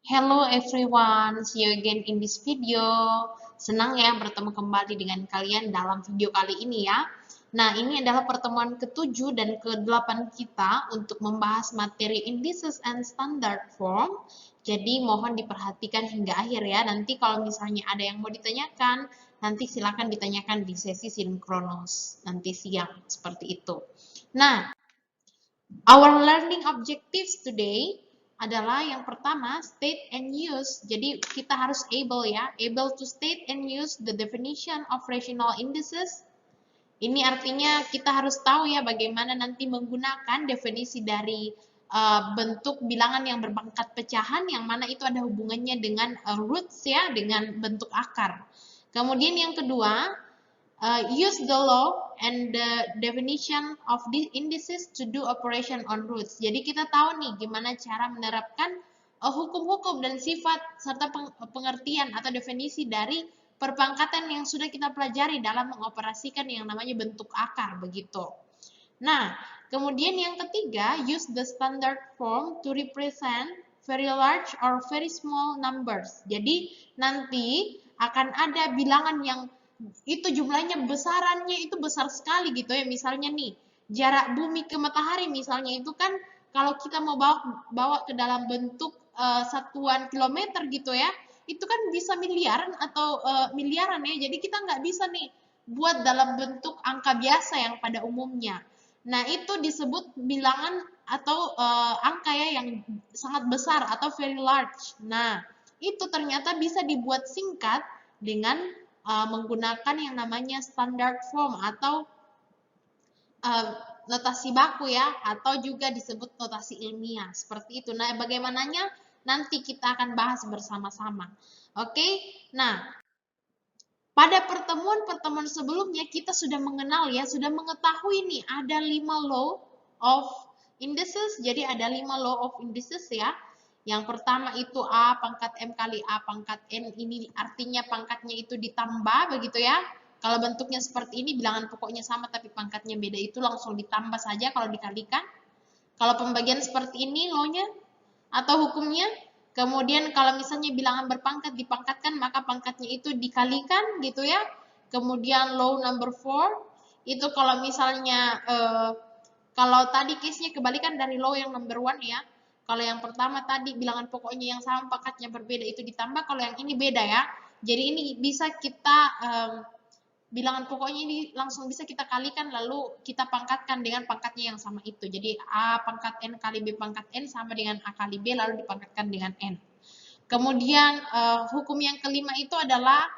Hello everyone, see you again in this video. Senang ya bertemu kembali dengan kalian dalam video kali ini ya. Nah, ini adalah pertemuan ke-7 dan ke-8 kita untuk membahas materi indices and standard form. Jadi mohon diperhatikan hingga akhir ya. Nanti kalau misalnya ada yang mau ditanyakan, nanti silakan ditanyakan di sesi sinkronos nanti siang seperti itu. Nah, our learning objectives today adalah yang pertama, state and use. Jadi kita harus able to state and use the definition of rational indices. Ini artinya kita harus tahu ya bagaimana nanti menggunakan definisi dari bentuk bilangan yang berpangkat pecahan, yang mana itu ada hubungannya dengan roots ya, dengan bentuk akar. Kemudian yang kedua, use the law and the definition of the indices to do operation on roots. Jadi kita tahu nih gimana cara menerapkan hukum-hukum dan sifat serta pengertian atau definisi dari perpangkatan yang sudah kita pelajari dalam mengoperasikan yang namanya bentuk akar begitu. Nah, kemudian yang ketiga, use the standard form to represent very large or very small numbers. Jadi nanti akan ada bilangan yang itu jumlahnya besarannya itu besar sekali gitu ya. Misalnya nih, jarak bumi ke matahari misalnya itu kan kalau kita mau bawa ke dalam bentuk satuan kilometer gitu ya, itu kan bisa miliaran atau miliaran ya. Jadi kita nggak bisa nih buat dalam bentuk angka biasa yang pada umumnya. Nah, itu disebut bilangan atau angka ya yang sangat besar atau very large. Nah, itu ternyata bisa dibuat singkat dengan menggunakan yang namanya standard form atau notasi baku ya, atau juga disebut notasi ilmiah seperti itu. Nah, bagaimananya nanti kita akan bahas bersama-sama. Oke, nah pada pertemuan-pertemuan sebelumnya kita sudah mengenal ya, sudah mengetahui nih ada 5 law of indices. Jadi ada 5 law of indices ya. Yang pertama itu A pangkat M kali A pangkat N, ini artinya pangkatnya itu ditambah begitu ya. Kalau bentuknya seperti ini bilangan pokoknya sama tapi pangkatnya beda, itu langsung ditambah saja kalau dikalikan. Kalau pembagian seperti ini law-nya atau hukumnya. Kemudian kalau misalnya bilangan berpangkat dipangkatkan maka pangkatnya itu dikalikan gitu ya. Kemudian law number 4 itu kalau misalnya kalau tadi case-nya kebalikan dari law yang number 1 ya. Kalau yang pertama tadi bilangan pokoknya yang sama pangkatnya berbeda itu ditambah, kalau yang ini beda ya. Jadi ini bisa kita bilangan pokoknya ini langsung bisa kita kalikan lalu kita pangkatkan dengan pangkatnya yang sama itu. Jadi A pangkat N kali B pangkat N sama dengan A kali B lalu dipangkatkan dengan N. Kemudian hukum yang kelima itu adalah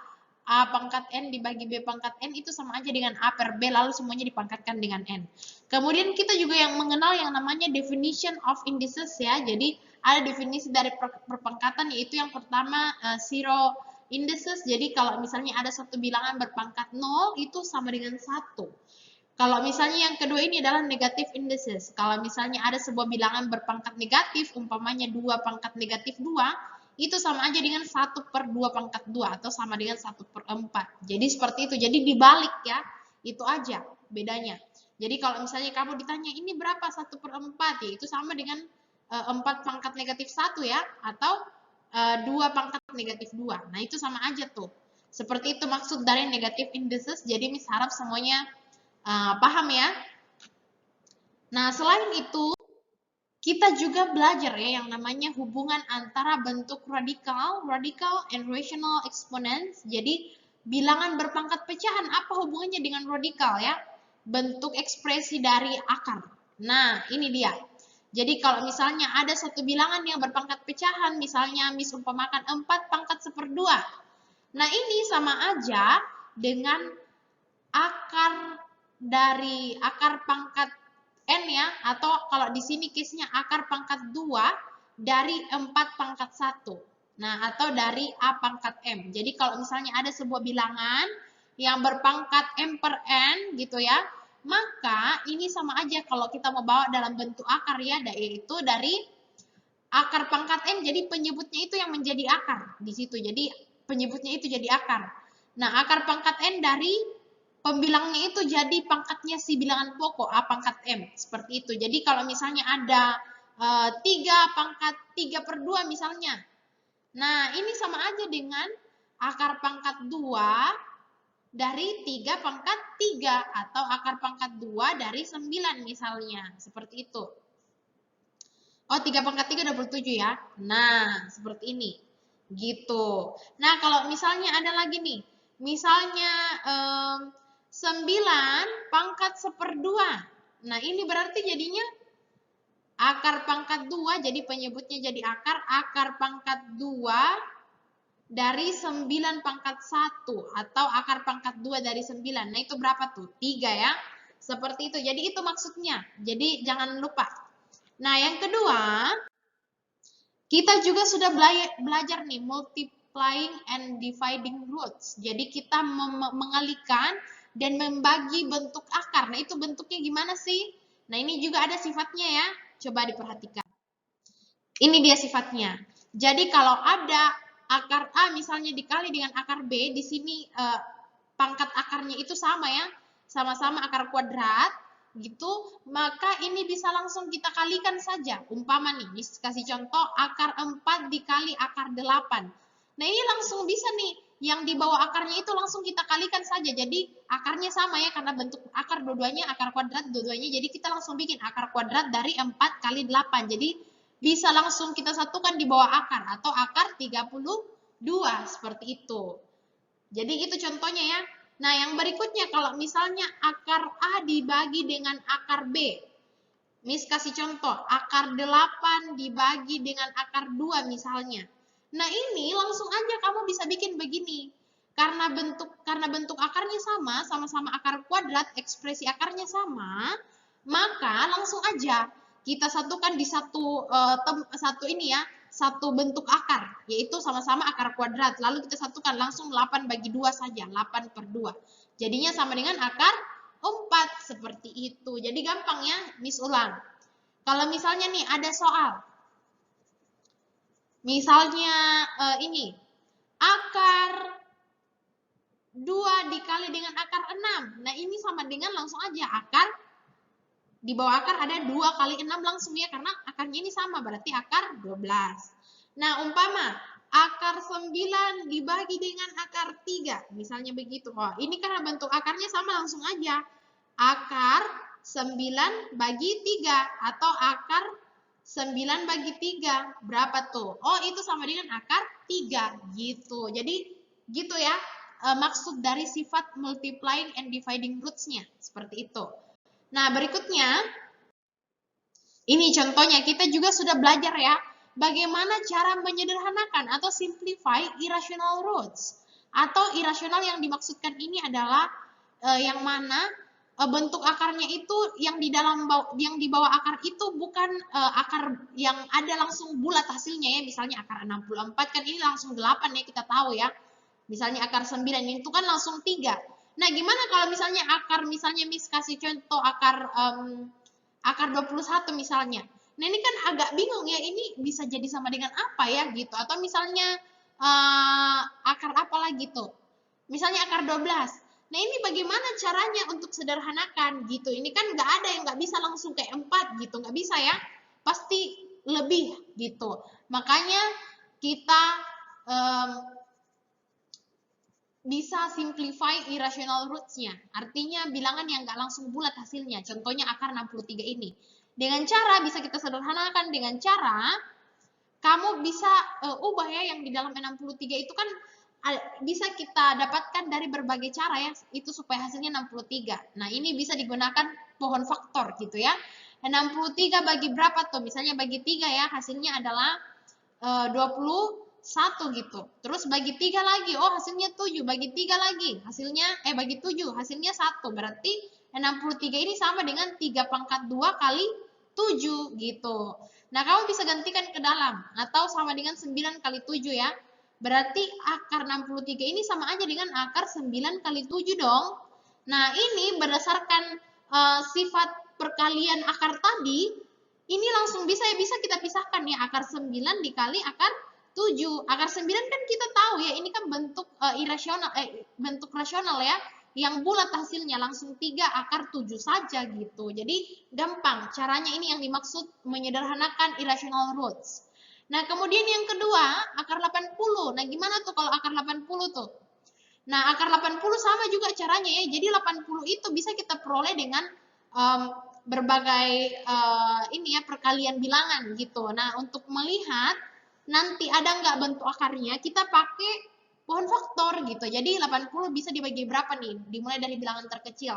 A pangkat N dibagi B pangkat N itu sama aja dengan A per B lalu semuanya dipangkatkan dengan N. Kemudian kita juga yang mengenal yang namanya definition of indices ya. Jadi ada definisi dari perpangkatan, yaitu yang pertama zero indices. Jadi kalau misalnya ada satu bilangan berpangkat 0 itu sama dengan 1. Kalau misalnya yang kedua ini adalah negative indices. Kalau misalnya ada sebuah bilangan berpangkat negatif, umpamanya 2 pangkat negatif 2, itu sama aja dengan 1 per 2 pangkat 2 atau sama dengan 1 per 4. Jadi seperti itu. Jadi dibalik ya. Itu aja bedanya. Jadi kalau misalnya kamu ditanya ini berapa 1 per 4, ya itu sama dengan 4 pangkat negatif 1 ya. Atau 2 pangkat negatif 2. Nah itu sama aja tuh. Seperti itu maksud dari negative indices. Jadi Miss harap semuanya paham ya. Nah selain itu kita juga belajar ya yang namanya hubungan antara bentuk radikal and rational exponents. Jadi bilangan berpangkat pecahan apa hubungannya dengan radikal ya? Bentuk ekspresi dari akar. Nah, ini dia. Jadi kalau misalnya ada satu bilangan yang berpangkat pecahan, misalnya Miss umpamakan 4 pangkat 1/2. Nah, ini sama aja dengan akar dari akar pangkat N ya, atau kalau di sini case-nya akar pangkat 2 dari 4 pangkat 1. Nah, atau dari A pangkat M. Jadi kalau misalnya ada sebuah bilangan yang berpangkat M per N gitu ya, maka ini sama aja kalau kita mau bawa dalam bentuk akar ya, yaitu dari akar pangkat N, jadi penyebutnya itu yang menjadi akar di situ. Jadi penyebutnya itu jadi akar. Nah, akar pangkat N dari pembilangnya itu jadi pangkatnya si bilangan pokok A pangkat M, seperti itu. Jadi kalau misalnya ada 3 pangkat 3/2 misalnya, Nah, ini sama aja dengan akar pangkat 2 dari 3 pangkat 3 atau akar pangkat 2 dari 9 misalnya. Seperti itu. Oh, 3 pangkat 3 27 ya. Nah, seperti ini. Gitu. Nah, kalau misalnya ada lagi nih. Misalnya 9 pangkat 1/2. Nah, ini berarti jadinya akar pangkat 2, jadi penyebutnya jadi akar pangkat 2 dari 9 pangkat 1 atau akar pangkat 2 dari 9. Nah, itu berapa tuh? 3 ya. Seperti itu. Jadi itu maksudnya. Jadi jangan lupa. Nah, yang kedua, kita juga sudah belajar nih multiplying and dividing roots. Jadi kita mengalihkan dan membagi bentuk akar. Nah, itu bentuknya gimana sih? Nah, ini juga ada sifatnya ya. Coba diperhatikan. Ini dia sifatnya. Jadi kalau ada akar A misalnya dikali dengan akar B, di sini pangkat akarnya itu sama ya, sama-sama akar kuadrat gitu, maka ini bisa langsung kita kalikan saja. Umpama nih, kasih contoh akar 4 dikali akar 8. Nah, ini langsung bisa nih, yang di bawah akarnya itu langsung kita kalikan saja. Jadi akarnya sama ya, karena bentuk akar dua-duanya akar kuadrat dua-duanya. Jadi kita langsung bikin akar kuadrat dari 4 kali 8. Jadi bisa langsung kita satukan di bawah akar atau akar 32 seperti itu. Jadi itu contohnya ya. Nah, yang berikutnya kalau misalnya akar A dibagi dengan akar B. Miss kasih contoh, akar 8 dibagi dengan akar 2 misalnya. Nah, ini langsung aja kamu bisa bikin begini. Karena bentuk akarnya sama-sama akar kuadrat, ekspresi akarnya sama, maka langsung aja kita satukan di satu ini ya, satu bentuk akar, yaitu sama-sama akar kuadrat. Lalu kita satukan langsung 8 bagi 2 saja, 8/2. Jadinya sama dengan akar 4, seperti itu. Jadi gampang ya, Miss ulang. Kalau misalnya nih ada soal, misalnya ini, akar 2 dikali dengan akar 6. Nah, ini sama dengan langsung aja akar, di bawah akar ada 2 kali 6 langsung ya, karena akarnya ini sama, berarti akar 12. Nah, umpama akar 9 dibagi dengan akar 3, misalnya begitu. Oh, ini karena bentuk akarnya sama, langsung aja. Akar 9 bagi 3 atau akar 9 bagi 3. Berapa tuh? Oh, itu sama dengan akar 3 gitu. Jadi gitu ya, maksud dari sifat multiplying and dividing roots-nya. Seperti itu. Nah, berikutnya, ini contohnya, kita juga sudah belajar ya, bagaimana cara menyederhanakan atau simplify irrational roots. Atau irasional yang dimaksudkan ini adalah yang mana bentuk akarnya itu yang di bawah akar itu bukan akar yang ada langsung bulat hasilnya ya, misalnya akar 64 kan ini langsung 8 ya, kita tahu ya. Misalnya akar 9 itu kan langsung 3. Nah, gimana kalau misalnya akar, misalnya Miss kasih contoh akar 21 misalnya. Nah, ini kan agak bingung ya, ini bisa jadi sama dengan apa ya gitu. Atau misalnya akar apa lagi tuh? Misalnya akar 12. Nah, ini bagaimana caranya untuk sederhanakan gitu. Ini kan nggak ada yang nggak bisa langsung kayak 4 gitu, nggak bisa ya. Pasti lebih gitu. Makanya kita bisa simplify irrational roots-nya. Artinya bilangan yang nggak langsung bulat hasilnya. Contohnya akar 63 ini. Dengan cara bisa kita sederhanakan dengan cara kamu bisa ubah ya, yang di dalam 63 itu kan bisa kita dapatkan dari berbagai cara ya, itu supaya hasilnya 63. Nah, ini bisa digunakan pohon faktor gitu ya. 63 bagi berapa tuh? Misalnya bagi 3 ya, hasilnya adalah 21 gitu. Terus bagi 3 lagi, oh hasilnya 7. Bagi 3 lagi, hasilnya, bagi 7, hasilnya 1. Berarti 63 ini sama dengan 3 pangkat 2 kali 7 gitu. Nah, kamu bisa gantikan ke dalam, atau sama dengan 9 kali 7 ya. Berarti akar 63 ini sama aja dengan akar 9 kali 7 dong. Nah, ini berdasarkan sifat perkalian akar tadi, ini langsung bisa kita pisahkan ya, akar 9 dikali akar 7. Akar 9 kan kita tahu ya, ini kan bentuk bentuk rasional ya, yang bulat hasilnya langsung 3 akar 7 saja gitu. Jadi gampang, caranya ini yang dimaksud menyederhanakan irrational roots. Nah, kemudian yang kedua, akar 80. Nah, gimana tuh kalau akar 80 tuh? Nah, akar 80 sama juga caranya ya. Jadi 80 itu bisa kita peroleh dengan berbagai ini ya perkalian bilangan gitu. Nah, untuk melihat nanti ada nggak bentuk akarnya, kita pakai pohon faktor gitu. Jadi 80 bisa dibagi berapa nih? Dimulai dari bilangan terkecil.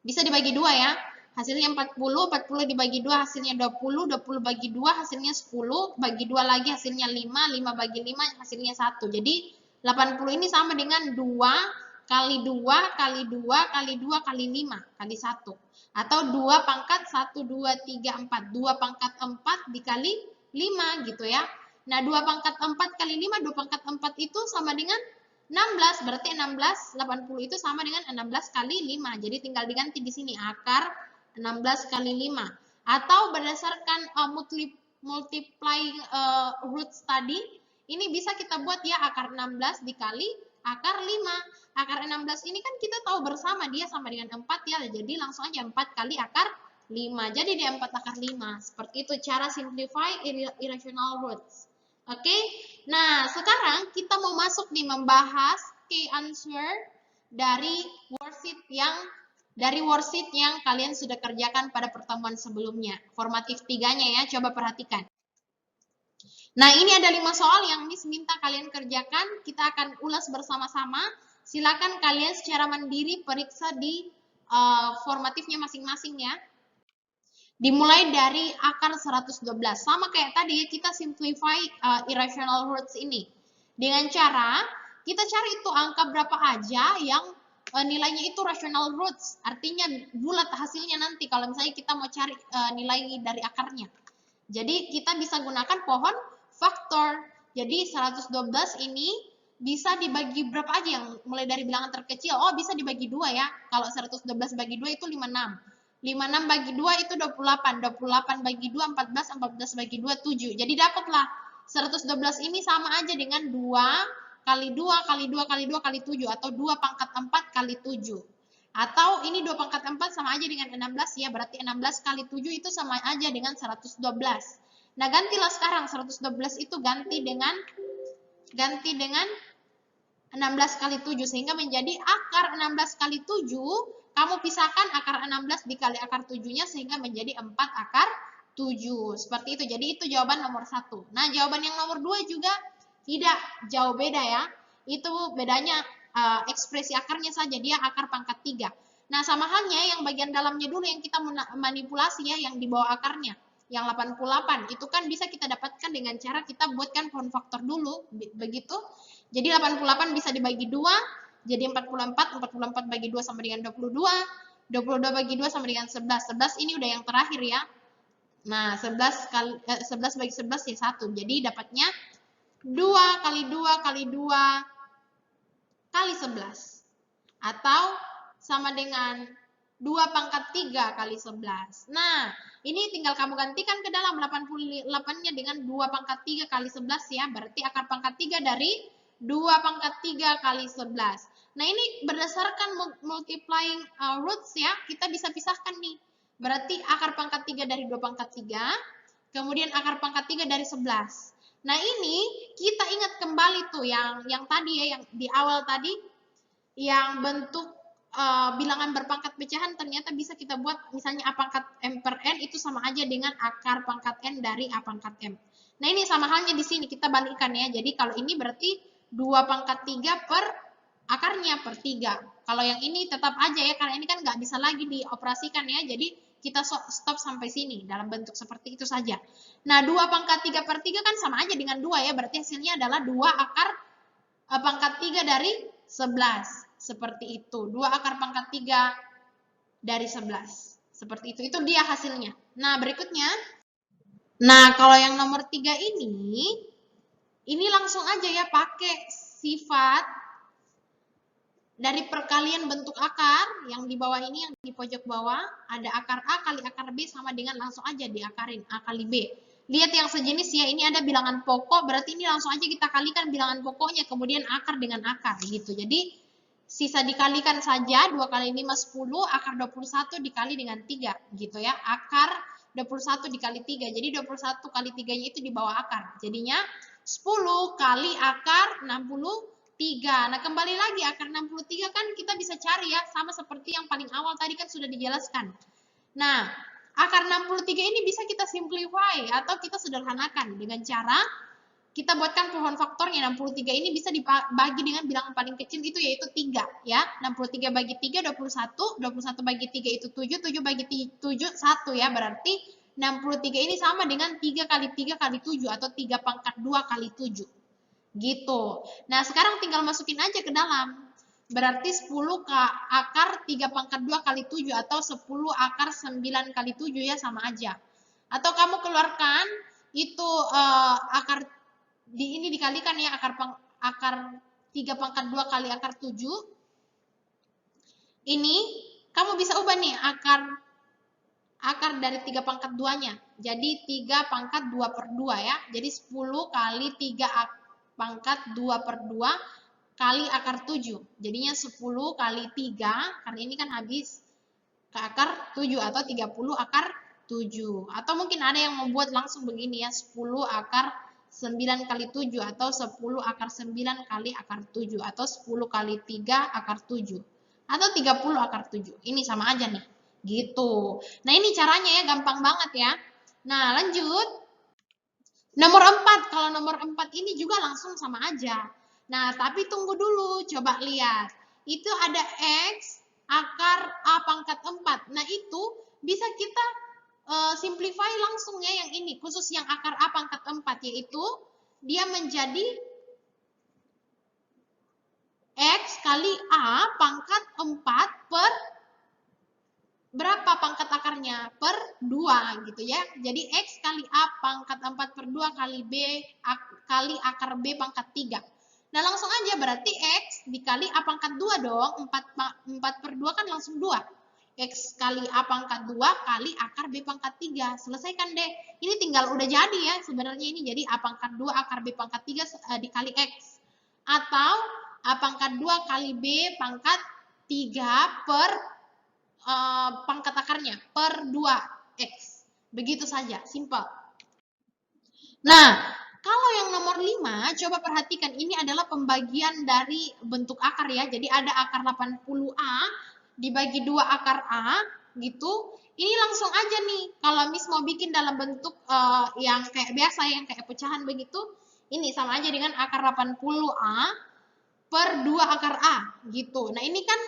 Bisa dibagi dua ya. Hasilnya 40, 40 dibagi 2 hasilnya 20, 20 bagi 2 hasilnya 10, bagi 2 lagi hasilnya 5, 5 bagi 5 hasilnya 1. Jadi 80 ini sama dengan 2 kali 2 kali 2 kali 2 kali 5 kali 1. Atau 2 pangkat 1, 2, 3, 4. 2 pangkat 4 dikali 5 gitu ya. Nah 2 pangkat 4 kali 5, 2 pangkat 4 itu sama dengan 16, berarti 16, 80 itu sama dengan 16 kali 5. Jadi tinggal diganti di sini akar 16 kali 5. Atau berdasarkan multiplying roots tadi, ini bisa kita buat ya akar 16 dikali akar 5. Akar 16 ini kan kita tahu bersama dia sama dengan 4 ya. Jadi langsung aja 4 kali akar 5. Jadi dia 4 akar 5. Seperti itu cara simplify irrational roots. Oke, nah sekarang kita mau masuk nih membahas key answer dari worksheet yang kalian sudah kerjakan pada pertemuan sebelumnya. Formatif 3-nya ya, coba perhatikan. Nah, ini ada 5 soal yang Miss minta kalian kerjakan. Kita akan ulas bersama-sama. Silakan kalian secara mandiri periksa di formatifnya masing-masing ya. Dimulai dari akar 112. Sama kayak tadi, kita simplify irrational roots ini. Dengan cara, kita cari itu angka berapa aja yang nilainya itu rational roots. Artinya bulat hasilnya nanti kalau misalnya kita mau cari nilai dari akarnya. Jadi kita bisa gunakan pohon faktor. Jadi 112 ini bisa dibagi berapa aja yang mulai dari bilangan terkecil. Oh, bisa dibagi 2 ya. Kalau 112 bagi 2 itu 56. 56 bagi 2 itu 28. 28 bagi 2, 14. 14 bagi 2, 7. Jadi dapatlah 112 ini sama aja dengan 2 kali 2 kali 2 kali 2 kali 7. Atau 2 pangkat 4 kali 7. Atau ini 2 pangkat 4 sama aja dengan 16 ya. Berarti 16 kali 7 itu sama aja dengan 112. Nah, gantilah sekarang 112 itu ganti dengan 16 kali 7 sehingga menjadi akar 16 kali 7. Kamu pisahkan akar 16 dikali akar 7-nya sehingga menjadi 4 akar 7. Seperti itu. Jadi itu jawaban nomor 1. Nah, jawaban yang nomor 2 juga tidak jauh beda ya. Itu bedanya ekspresi akarnya saja, dia akar pangkat 3. Nah, sama halnya yang bagian dalamnya dulu yang kita manipulasi ya, yang di bawah akarnya. Yang 88, itu kan bisa kita dapatkan dengan cara kita buatkan pohon faktor dulu, begitu. Jadi 88 bisa dibagi 2, jadi 44, 44 bagi 2 sama dengan 22, 22 bagi 2 sama dengan 11, 11 ini udah yang terakhir ya. Nah, 11 bagi 11 ya 1, jadi dapatnya 2 kali 2 kali 2 kali 11. Atau sama dengan 2 pangkat 3 kali 11. Nah, ini tinggal kamu gantikan ke dalam 88-nya dengan 2 pangkat 3 kali 11 ya. Berarti akar pangkat 3 dari 2 pangkat 3 kali 11. Nah, ini berdasarkan multiplying roots ya, kita bisa pisahkan nih. Berarti akar pangkat 3 dari 2 pangkat 3, kemudian akar pangkat 3 dari 11. Nah, ini kita ingat kembali tuh yang tadi ya, yang di awal tadi, yang bentuk bilangan berpangkat pecahan ternyata bisa kita buat misalnya A pangkat M per N itu sama aja dengan akar pangkat N dari A pangkat M. Nah, ini sama halnya di sini, kita balikkan ya. Jadi kalau ini berarti 2 pangkat 3 per akarnya per 3. Kalau yang ini tetap aja ya, karena ini kan nggak bisa lagi dioperasikan ya. Jadi kita stop sampai sini dalam bentuk seperti itu saja. Nah, 2 pangkat 3 per 3 kan sama aja dengan 2 ya. Berarti hasilnya adalah 2 akar pangkat 3 dari 11. Seperti itu. 2 akar pangkat 3 dari 11. Seperti itu. Itu dia hasilnya. Nah, berikutnya. Nah, kalau yang nomor 3 ini langsung aja ya pakai sifat dari perkalian bentuk akar yang di bawah ini, yang di pojok bawah. Ada akar A kali akar B sama dengan langsung aja diakarin A kali B. Lihat yang sejenis ya, ini ada bilangan pokok, berarti ini langsung aja kita kalikan bilangan pokoknya, kemudian akar dengan akar gitu. Jadi sisa dikalikan saja, 2 kali 5, 10, akar 21 dikali dengan 3 gitu ya. Akar 21 dikali 3. Jadi 21 kali 3-nya itu di bawah akar. Jadinya 10 kali akar 63. Nah, kembali lagi akar 63 kan kita bisa cari ya, sama seperti yang paling awal tadi kan sudah dijelaskan. Nah, akar 63 ini bisa kita simplify atau kita sederhanakan dengan cara kita buatkan pohon faktornya. 63 ini bisa dibagi dengan bilangan paling kecil itu yaitu 3 ya. 63 bagi 3 21, 21 bagi 3 itu 7, 7 bagi 7 1 ya. Berarti 63 ini sama dengan 3 kali 3 kali 7 atau 3 pangkat 2 kali 7. Gitu. Nah, sekarang tinggal masukin aja ke dalam. Berarti 10 akar 3 pangkat 2 kali 7 atau 10 akar 9 kali 7 ya, sama aja. Atau kamu keluarkan itu akar ini dikalikan ya, akar 3 pangkat 2 kali akar 7. Ini kamu bisa ubah nih akar dari 3 pangkat 2-nya. Jadi 3 pangkat 2 per 2 ya. Jadi 10 kali 3 pangkat 2 per 2 kali akar 7. Jadinya 10 kali 3, karena ini kan habis ke akar 7 atau 30 akar 7. Atau mungkin ada yang membuat langsung begini ya, 10 akar 9 kali 7 atau 10 akar 9 kali akar 7 atau 10 kali 3 akar 7 atau 30 akar 7. Ini sama aja nih. Gitu. Nah, ini caranya ya, gampang banget ya. Nah, lanjut. Nomor 4. Kalau nomor 4 ini juga langsung sama aja. Nah, tapi tunggu dulu. Coba lihat. Itu ada X akar A pangkat 4. Nah, itu bisa kita simplify langsung ya yang ini. Khusus yang akar A pangkat 4. Yaitu dia menjadi X kali A pangkat 4 per berapa pangkat akarnya? Per 2 gitu ya. Jadi X kali A pangkat 4 per 2 kali B kali akar B pangkat 3. Nah, langsung aja berarti X dikali A pangkat 2 dong. 4 per 2 kan langsung 2. X kali A pangkat 2 kali akar B pangkat 3. Selesaikan deh. Ini tinggal udah jadi ya sebenarnya ini. Jadi A pangkat 2 akar B pangkat 3 dikali X. Atau A pangkat 2 kali B pangkat 3 per pangkat akarnya per 2x. Begitu saja, simple. Nah, kalau yang nomor 5, coba perhatikan ini adalah pembagian dari bentuk akar ya. Jadi ada akar 80A dibagi 2 akar A gitu. Ini langsung aja nih, kalau Miss mau bikin dalam bentuk yang kayak biasa, yang kayak pecahan begitu, ini sama aja dengan akar 80A per 2 akar A gitu. Nah, ini kan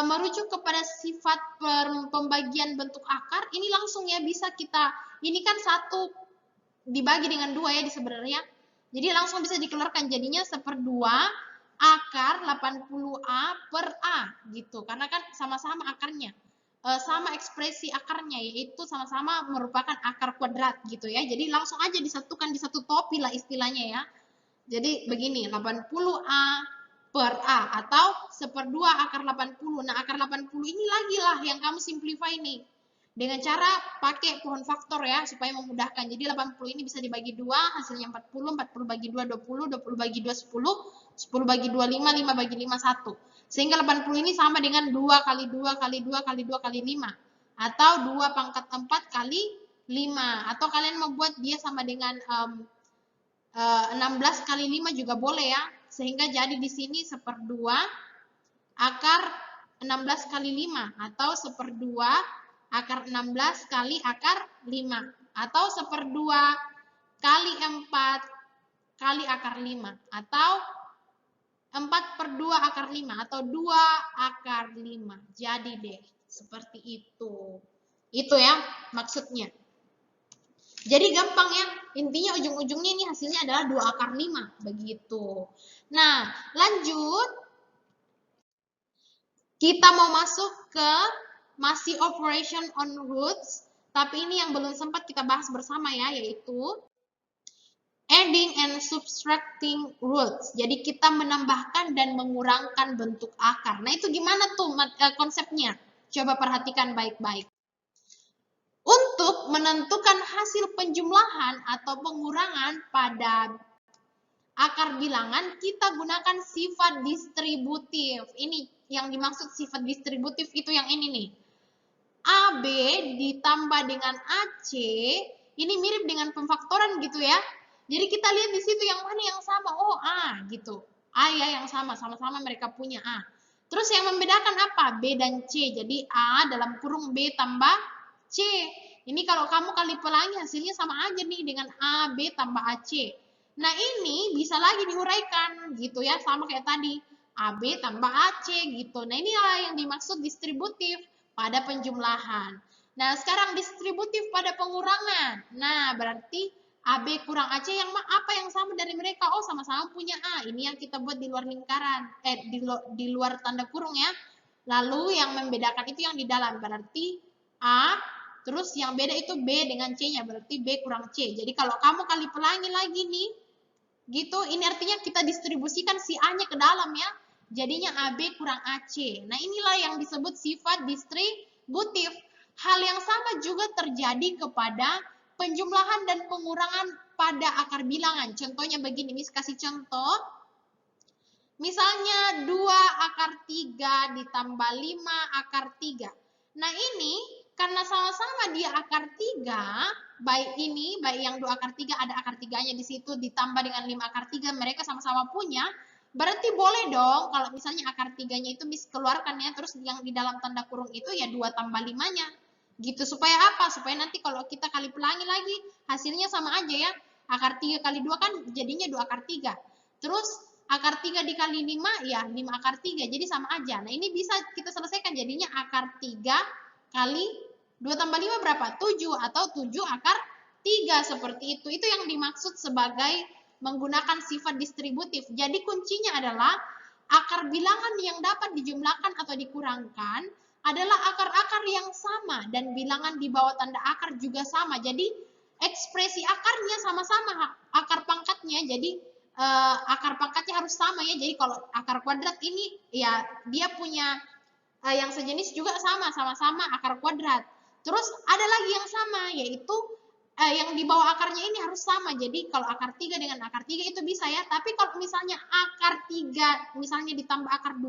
merujuk kepada sifat pembagian bentuk akar, ini langsung ya bisa kita, ini kan 1 dibagi dengan 2 ya di sebenarnya. Jadi langsung bisa dikeluarkan jadinya 1/2 akar 80A per A gitu. Karena kan sama-sama akarnya. Sama ekspresi akarnya yaitu sama-sama merupakan akar kuadrat gitu ya. Jadi langsung aja disatukan di satu topi lah istilahnya ya. Jadi begini, 80A per A atau 1/2 akar 80. Nah, akar 80 ini lagi lah yang kamu simplify nih. Dengan cara pakai pohon faktor ya, supaya memudahkan. Jadi 80 ini bisa dibagi 2, hasilnya 40, 40 bagi 2, 20, 20 bagi 2, 10, 10 bagi 2, 5, 5 bagi 5, 1. Sehingga 80 ini sama dengan 2 kali 2 kali 2 kali 2 kali 5. Atau 2 pangkat 4 kali 5. Atau kalian membuat dia sama dengan 16 kali 5 juga boleh ya. Sehingga jadi di sini 1/2 akar 16 kali 5 atau 1/2 akar 16 kali akar 5 atau 1/2 kali 4 kali akar 5 atau 4/2 akar 5 atau 2 akar 5. Jadi deh seperti itu. Itu ya maksudnya. Jadi gampang ya, intinya ujung-ujungnya ini hasilnya adalah 2 akar 5, begitu. Nah, lanjut. Kita mau masuk ke masih operation on roots, tapi ini yang belum sempat kita bahas bersama ya, yaitu adding and subtracting roots. Jadi kita menambahkan dan mengurangkan bentuk akar. Nah, itu gimana tuh konsepnya? Coba perhatikan baik-baik. Untuk menentukan hasil penjumlahan atau pengurangan pada akar bilangan, kita gunakan sifat distributif. Ini yang dimaksud sifat distributif itu yang ini nih. AB ditambah dengan AC, ini mirip dengan pemfaktoran gitu ya. Jadi kita lihat di situ yang mana yang sama. Oh, A gitu. A ya yang sama, sama-sama mereka punya A. Terus yang membedakan apa? B dan C. Jadi A dalam kurung B tambah C. Ini kalau kamu kali pelangi hasilnya sama aja nih dengan A, B tambah AC. Nah ini bisa lagi diuraikan gitu ya, sama kayak tadi. AB tambah AC gitu. Nah inilah yang dimaksud distributif pada penjumlahan. Nah sekarang distributif pada pengurangan. Nah berarti AB kurang AC yang apa yang sama dari mereka? Oh sama-sama punya A. Ini yang kita buat di luar lingkaran, di luar tanda kurung ya. Lalu yang membedakan itu yang di dalam. Berarti A, terus yang beda itu B dengan C-nya. Berarti B kurang C. Jadi kalau kamu kali pelangi lagi nih, gitu, ini artinya kita distribusikan si A-nya ke dalam ya. Jadinya AB kurang AC. Nah inilah yang disebut sifat distributif. Hal yang sama juga terjadi kepada penjumlahan dan pengurangan pada akar bilangan. Contohnya begini, Miss kasih contoh. Misalnya 2 akar 3 ditambah 5 akar 3. Nah ini karena sama-sama dia akar 3, baik ini, baik yang 2 akar 3 ada akar 3-nya di situ ditambah dengan 5 akar 3, mereka sama-sama punya, berarti boleh dong kalau misalnya akar 3-nya itu Miss keluarkan ya, terus yang di dalam tanda kurung itu ya 2 tambah 5-nya. Gitu, supaya apa? Supaya nanti kalau kita kali pelangi lagi, hasilnya sama aja ya. Akar 3 kali 2 kan jadinya 2 akar 3. Terus akar 3 dikali 5, ya 5 akar 3, jadi sama aja. Nah ini bisa kita selesaikan, jadinya akar 3 kali 2 tambah 5 berapa? 7, atau 7 akar 3, seperti itu. Itu yang dimaksud sebagai menggunakan sifat distributif. Jadi kuncinya adalah akar bilangan yang dapat dijumlahkan atau dikurangkan adalah akar-akar yang sama, dan bilangan di bawah tanda akar juga sama. Jadi ekspresi akarnya sama-sama, akar pangkatnya, jadi akar pangkatnya harus sama ya. Jadi kalau akar kuadrat ini ya dia punya yang sejenis juga sama-sama akar kuadrat. Terus ada lagi yang sama, yaitu yang di bawah akarnya ini harus sama. Jadi kalau akar 3 dengan akar 3 itu bisa ya. Tapi kalau misalnya akar 3 misalnya ditambah akar 2,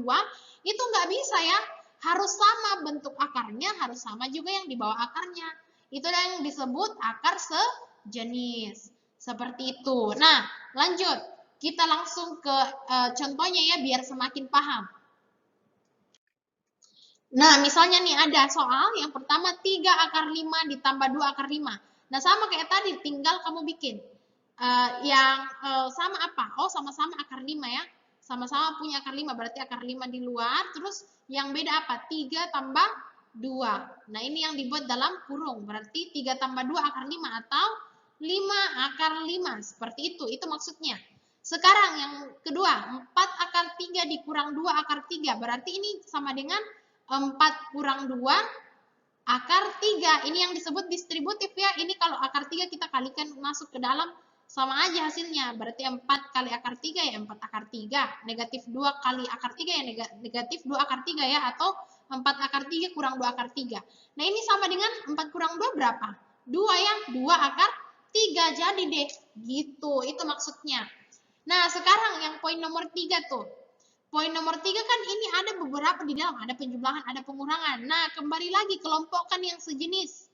itu nggak bisa ya. Harus sama bentuk akarnya, harus sama juga yang di bawah akarnya. Itu yang disebut akar sejenis. Seperti itu. Nah, lanjut. Kita langsung ke contohnya ya, biar semakin paham. Nah, misalnya nih ada soal yang pertama 3 akar 5 ditambah 2 akar 5. Nah, sama kayak tadi, tinggal kamu bikin. Sama apa? Oh, sama-sama akar 5 ya. Sama-sama punya akar 5, berarti akar 5 di luar. Terus yang beda apa? 3 tambah 2. Nah, ini yang dibuat dalam kurung. Berarti 3 tambah 2 akar 5 atau 5 akar 5. Seperti itu maksudnya. Sekarang yang kedua, 4 akar 3 dikurang 2 akar 3. Berarti ini sama dengan 4 kurang 2 akar 3. Ini yang disebut distributif ya. Ini kalau akar 3 kita kalikan masuk ke dalam, sama aja hasilnya. Berarti 4 kali akar 3 ya 4 akar 3. Negatif 2 kali akar 3 ya negatif 2 akar 3 ya. Atau 4 akar 3 kurang 2 akar 3. Nah ini sama dengan 4 kurang 2 berapa? 2 ya. 2 akar 3. Jadi deh. Gitu. Itu maksudnya. Nah sekarang yang poin nomor 3 tuh. Poin nomor 3 kan ini ada beberapa di dalam, ada penjumlahan, ada pengurangan. Nah, kembali lagi kelompokkan yang sejenis.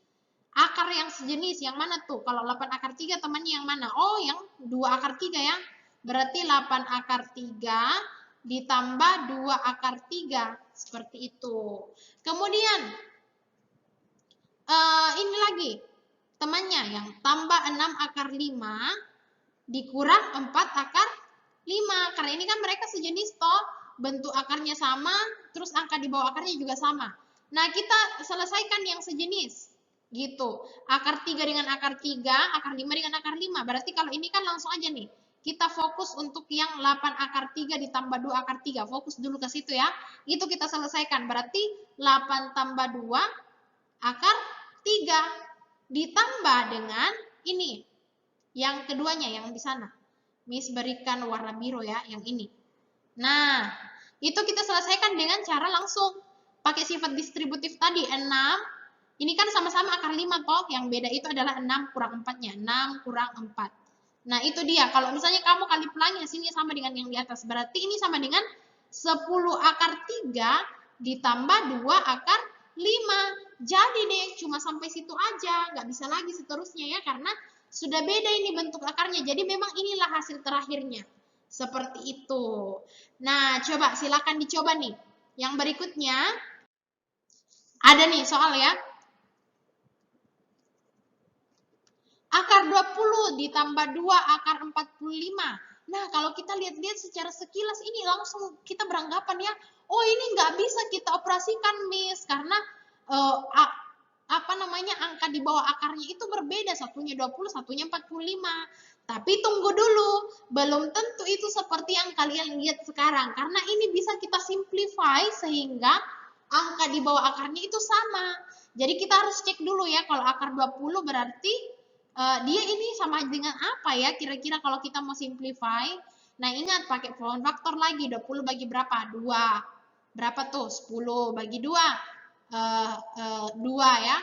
Akar yang sejenis, yang mana tuh? Kalau 8 akar 3 temannya yang mana? Oh, yang 2 akar 3 ya. Berarti 8 akar 3 ditambah 2 akar 3. Seperti itu. Kemudian, ini lagi. Temannya yang tambah 6 akar 5 dikurang 4 akar 5, karena ini kan mereka sejenis toh, bentuk akarnya sama, terus angka di bawah akarnya juga sama. Nah, kita selesaikan yang sejenis, gitu. Akar 3 dengan akar 3, akar 5 dengan akar 5. Berarti kalau ini kan langsung aja nih, kita fokus untuk yang 8 akar 3 ditambah 2 akar 3. Fokus dulu ke situ ya. Itu kita selesaikan. Berarti 8 tambah 2 akar 3 ditambah dengan ini. Yang keduanya, yang di sana. Miss berikan warna biru ya, yang ini. Nah, itu kita selesaikan dengan cara langsung. Pakai sifat distributif tadi, 6. Ini kan sama-sama akar 5 toh, yang beda itu adalah 6 kurang 4-nya. 6 kurang 4. Nah, itu dia. Kalau misalnya kamu kali pelangi, hasilnya sama dengan yang di atas. Berarti ini sama dengan 10 akar 3 ditambah 2 akar 5. jadi deh cuma sampai situ aja, nggak bisa lagi seterusnya ya, karena sudah beda ini bentuk akarnya. Jadi memang inilah hasil terakhirnya. Seperti itu. Nah, coba silakan dicoba nih. Yang berikutnya, ada nih soal ya. Akar 20 ditambah 2 akar 45. Nah, kalau kita lihat-lihat secara sekilas ini langsung kita beranggapan ya, oh ini nggak bisa kita operasikan, Miss, karena angka di bawah akarnya itu berbeda, satunya 20, satunya 45. Tapi tunggu dulu, belum tentu itu seperti yang kalian lihat sekarang, karena ini bisa kita simplify sehingga angka di bawah akarnya itu sama. Jadi kita harus cek dulu ya, kalau akar 20 berarti dia ini sama dengan apa ya kira-kira kalau kita mau simplify. Nah, ingat pakai common factor lagi. 20 bagi berapa? 2. Berapa tuh? 10 bagi 2. 2 ya.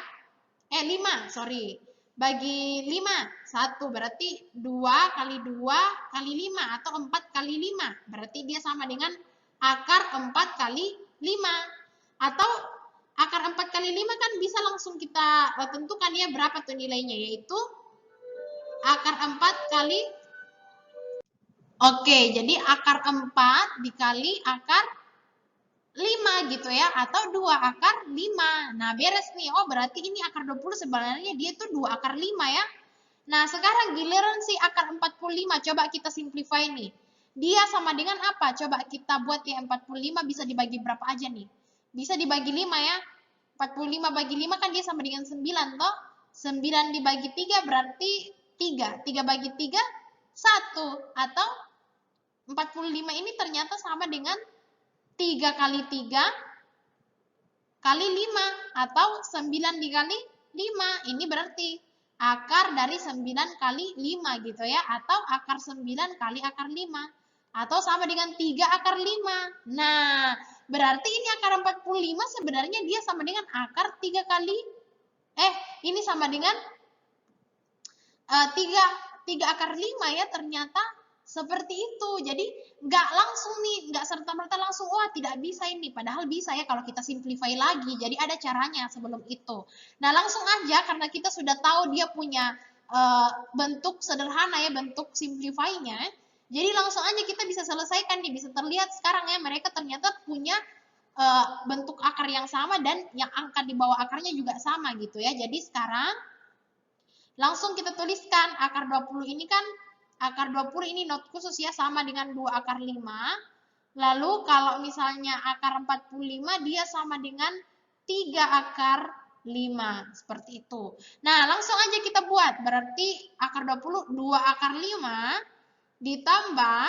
5, sorry. Bagi 5, 1. Berarti 2 kali 2 kali 5 atau 4 kali 5. Berarti dia sama dengan akar 4 kali 5. Atau akar 4 kali 5 kan bisa langsung kita tentukan ya berapa tuh nilainya, yaitu akar 4 kali, oke, jadi akar 4 dikali akar 5 gitu ya, atau 2 akar 5. Nah, beres nih. Oh, berarti ini akar 20 sebenarnya dia tuh 2 akar 5 ya. Nah, sekarang giliran si akar 45. Coba kita simplify nih. Dia sama dengan apa? Coba kita buat ya, 45 bisa dibagi berapa aja nih? Bisa dibagi 5 ya. 45 bagi 5 kan dia sama dengan 9 toh. 9 dibagi 3 berarti 3. 3 bagi 3, 1. Atau 45 ini ternyata sama dengan 3 kali 3 kali 5. Atau 9 dikali 5. Ini berarti akar dari 9 kali 5 gitu ya. Atau akar 9 kali akar 5. Atau sama dengan 3 akar 5. Nah, berarti ini akar 45 sebenarnya dia sama dengan akar 3 kali, ini sama dengan 3 akar 5 ya, ternyata seperti itu. Jadi nggak langsung nih, nggak serta-merta langsung, wah tidak bisa ini. Padahal bisa ya kalau kita simplify lagi. Jadi ada caranya sebelum itu. Nah, langsung aja karena kita sudah tahu dia punya bentuk sederhana ya, bentuk simplify-nya. Jadi langsung aja kita bisa selesaikan nih, bisa terlihat sekarang ya mereka ternyata punya bentuk akar yang sama dan yang angka di bawah akarnya juga sama gitu ya. Jadi sekarang langsung kita tuliskan akar 20 ini kan, akar 20 ini not khusus ya, sama dengan 2 akar 5. Lalu kalau misalnya akar 45 dia sama dengan 3 akar 5. Seperti itu. Nah, langsung aja kita buat. Berarti akar 20, 2 akar 5 ditambah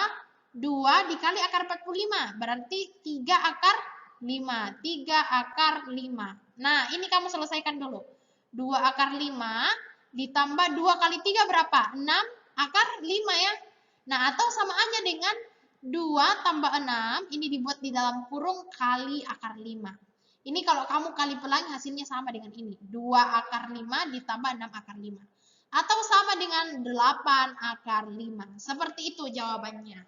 2 dikali akar 45. Berarti 3 akar 5. 3 akar 5. Nah, ini kamu selesaikan dulu. 2 akar 5 ditambah 2 kali 3 berapa? 6 akar 5 ya. Nah, atau sama aja dengan 2 tambah 6, ini dibuat di dalam kurung kali akar 5. Ini kalau kamu kali pelangi hasilnya sama dengan ini. 2 akar 5 ditambah 6 akar 5. Atau sama dengan 8 akar 5. Seperti itu jawabannya.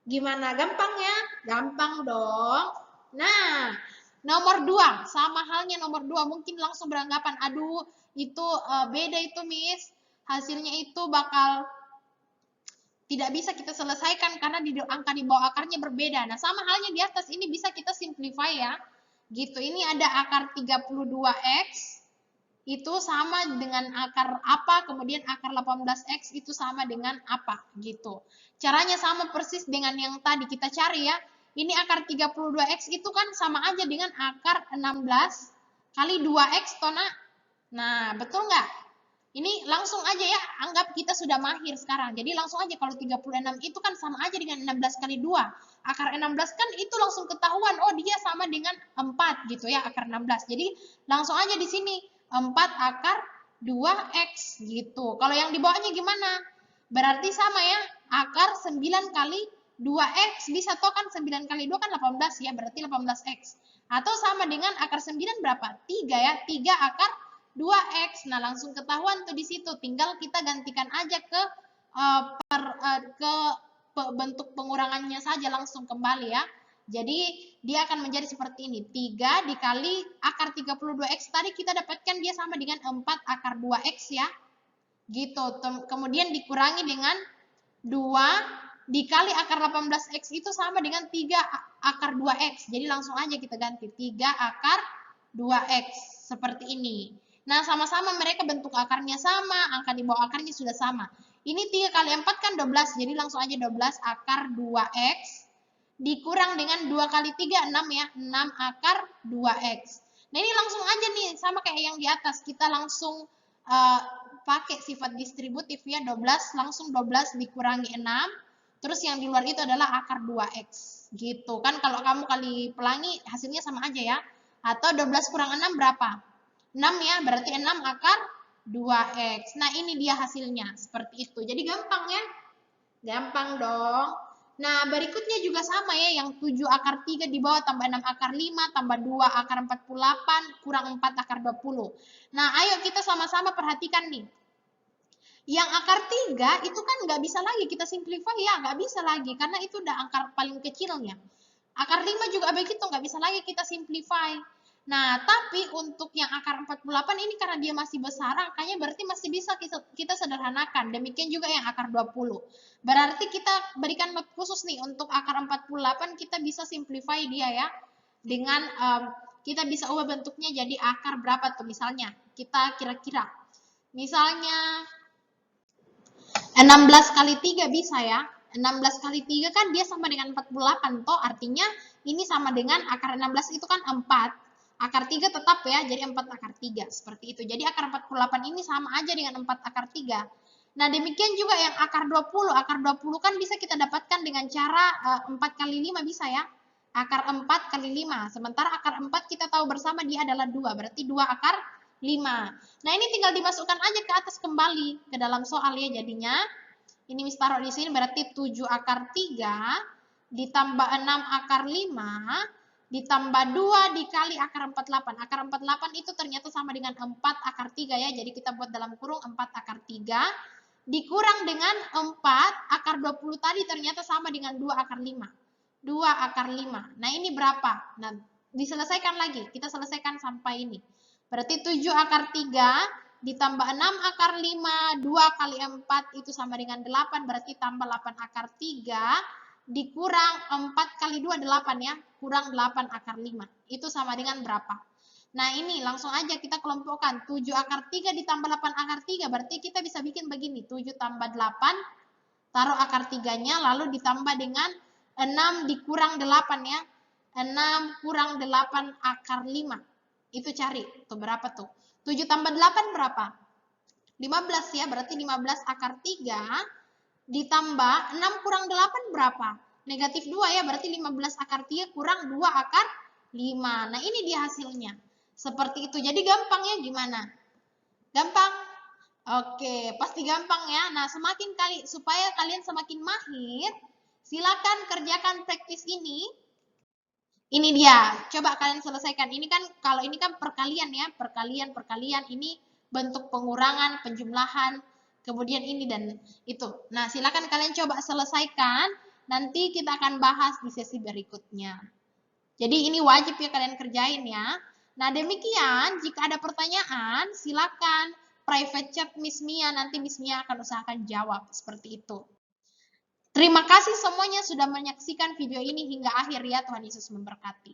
Gimana? Gampang ya? Gampang dong. Nah, nomor 2. Sama halnya nomor 2. Mungkin langsung beranggapan, aduh itu beda itu Miss. Hasilnya itu bakal tidak bisa kita selesaikan karena angka di bawah akarnya berbeda. Nah, sama halnya di atas ini bisa kita simplify ya. Gitu. Ini ada akar 32x itu sama dengan akar apa, kemudian akar 18x itu sama dengan apa gitu. Caranya sama persis dengan yang tadi kita cari ya. Ini akar 32x itu kan sama aja dengan akar 16 kali 2x toh nak. Nah, betul nggak? Ini langsung aja ya, anggap kita sudah mahir sekarang. Jadi langsung aja kalau 36 itu kan sama aja dengan 16 kali 2. Akar 16 kan itu langsung ketahuan, oh dia sama dengan 4 gitu ya, akar 16. Jadi langsung aja di sini 4 akar 2x gitu. Kalau yang di bawahnya gimana? Berarti sama ya, akar 9 kali 2x. Bisa toh kan 9 kali 2 kan 18 ya, berarti 18x. Atau sama dengan akar 9 berapa? 3 ya, 3 akar 2x. Nah, langsung ketahuan tuh di situ. Tinggal kita gantikan aja ke bentuk pengurangannya saja langsung kembali ya. Jadi dia akan menjadi seperti ini. 3 dikali akar 32X tadi kita dapatkan dia sama dengan 4 akar 2X ya. Gitu. Kemudian dikurangi dengan 2 dikali akar 18X itu sama dengan 3 akar 2X. Jadi langsung aja kita ganti. 3 akar 2X. Seperti ini. Nah, sama-sama mereka bentuk akarnya sama. Angka di bawah akarnya sudah sama. Ini 3 kali 4 kan 12. Jadi langsung aja 12 akar 2X. Dikurang dengan 2 kali 3, 6 ya. 6 akar 2X. Nah, ini langsung aja nih. Sama kayak yang di atas. Kita langsung pakai sifat distributif ya. 12 langsung 12 dikurangi 6. Terus yang di luar itu adalah akar 2X. Gitu kan. Kalau kamu kali pelangi hasilnya sama aja ya. Atau 12 kurang 6 berapa? 6 ya. Berarti 6 akar 2X. Nah, ini dia hasilnya. Seperti itu. Jadi gampang ya. Gampang dong. Nah, berikutnya juga sama ya, yang 7 akar 3 di bawah tambah 6 akar 5 tambah 2 akar 48 kurang 4 akar 20. Nah, ayo kita sama-sama perhatikan nih. Yang akar 3 itu kan nggak bisa lagi kita simplify ya, nggak bisa lagi karena itu udah akar paling kecilnya. Akar 5 juga begitu, nggak bisa lagi kita simplify. Nah, tapi untuk yang akar 48 ini karena dia masih besar, angkanya berarti masih bisa kita sederhanakan. Demikian juga yang akar 20. Berarti kita berikan note khusus nih, untuk akar 48 kita bisa simplify dia ya. Dengan kita bisa ubah bentuknya jadi akar berapa tuh misalnya. Kita kira-kira. Misalnya 16 kali 3 bisa ya. 16 kali 3 kan dia sama dengan 48 toh, artinya ini sama dengan akar 16 itu kan 4. Akar 3 tetap ya, jadi 4 akar 3. Seperti itu. Jadi akar 48 ini sama aja dengan 4 akar 3. Nah, demikian juga yang akar 20. Akar 20 kan bisa kita dapatkan dengan cara 4 kali 5 bisa ya. Akar 4 kali 5. Sementara akar 4 kita tahu bersama dia adalah 2. Berarti 2 akar 5. Nah, ini tinggal dimasukkan aja ke atas kembali ke dalam soal ya jadinya. Ini Miss taruh di sini berarti 7 akar 3 ditambah 6 akar 5 ditambah 2 dikali akar 48. Akar 48 itu ternyata sama dengan 4 akar 3 ya. Jadi kita buat dalam kurung 4 akar 3 dikurang dengan 4 akar 20 tadi ternyata sama dengan 2 akar 5. 2 akar 5. Nah, ini berapa? Nah, diselesaikan lagi. Kita selesaikan sampai ini. Berarti 7 akar 3 ditambah 6 akar 5, 2 kali 4 itu sama dengan 8, berarti tambah 8 akar 3 dikurang 4 kali 2, 8 ya, kurang 8 akar 5. Itu sama dengan berapa? Nah, ini langsung aja kita kelompokkan. 7 akar 3 ditambah 8 akar 3, berarti kita bisa bikin begini. 7 tambah 8, taruh akar 3-nya, lalu ditambah dengan 6 dikurang 8 ya. 6 kurang 8 akar 5. Itu cari. Tuh berapa tuh? 7 tambah 8 berapa? 15 ya, berarti 15 akar 3 ditambah 6 kurang 8 berapa? Negatif 2 ya, berarti 15 akar 3 kurang 2 akar 5. Nah, ini dia hasilnya. Seperti itu. Jadi gampang ya, gimana? Gampang? Oke, pasti gampang ya. Nah, supaya kalian semakin mahir, silakan kerjakan praktis ini. Ini dia, coba kalian selesaikan. Ini kan, kalau ini kan perkalian ya, perkalian ini bentuk pengurangan, penjumlahan, kemudian ini dan itu. Nah, silakan kalian coba selesaikan, nanti kita akan bahas di sesi berikutnya. Jadi ini wajib ya kalian kerjain ya. Nah, demikian, jika ada pertanyaan, silakan private chat Miss Mia, nanti Miss Mia akan usahakan jawab, seperti itu. Terima kasih semuanya sudah menyaksikan video ini hingga akhir ya. Tuhan Yesus memberkati.